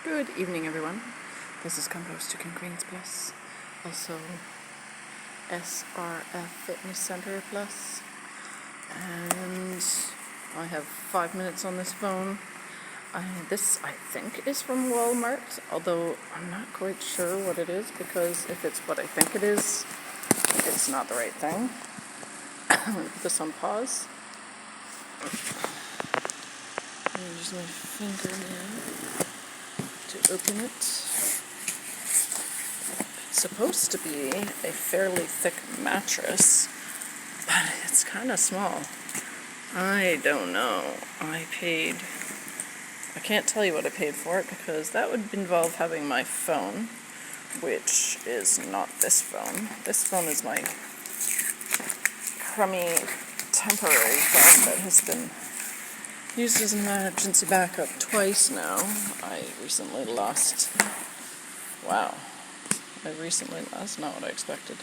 Good evening, everyone. This is Compost Chicken Greens Plus, also SRF Fitness Center Plus, and I have 5 minutes on this phone. This, I think, is from Walmart, although I'm not quite sure what it is, because if it's what I think it is, it's not the right thing. I'm going to put this on pause. I'm going to use my finger now to open it. It's supposed to be a fairly thick mattress, but it's kind of small. I don't know. I can't tell you what I paid for it, because that would involve having my phone, which is not this phone. This phone is my crummy temporary phone that has been used as an emergency backup twice now. That's not what I expected.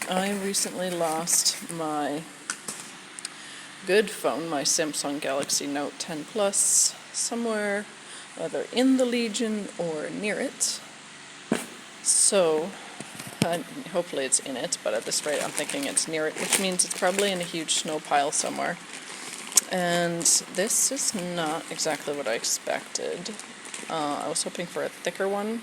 I recently lost my good phone, my Samsung Galaxy Note 10 Plus, somewhere either in the Legion or near it. So, hopefully it's in it, but at this rate I'm thinking it's near it, which means it's probably in a huge snow pile somewhere. And this is not exactly what I expected. I was hoping for a thicker one,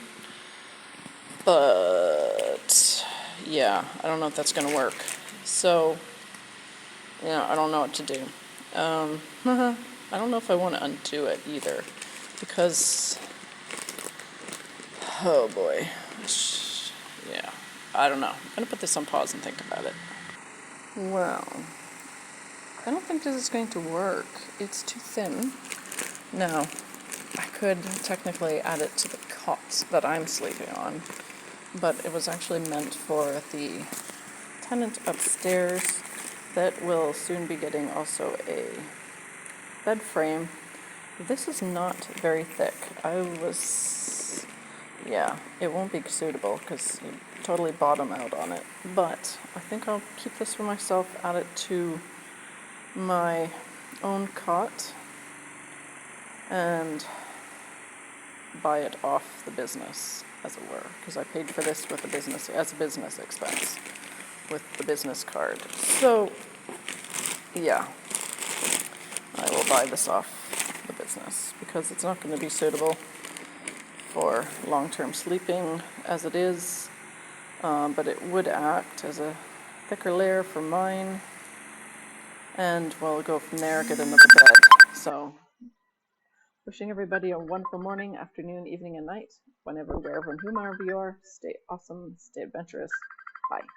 but yeah, I don't know if that's going to work. So, yeah, I don't know what to do. I don't know if I want to undo it either, because, oh boy, yeah, I don't know. I'm going to put this on pause and think about it. Well, I don't think this is going to work. It's too thin. Now, I could technically add it to the cot that I'm sleeping on, but it was actually meant for the tenant upstairs that will soon be getting also a bed frame. This is not very thick. It won't be suitable because you totally bottom out on it, but I think I'll keep this for myself, add it to my own cot, and buy it off the business, as it were, because I paid for this with as a business expense with the business card. So, yeah, I will buy this off the business because it's not going to be suitable for long-term sleeping as it is, but it would act as a thicker layer for mine, and we'll go from there, get another bed. So, wishing everybody a wonderful morning, afternoon, evening, and night, wherever and whomever you are. Stay awesome, stay adventurous. Bye.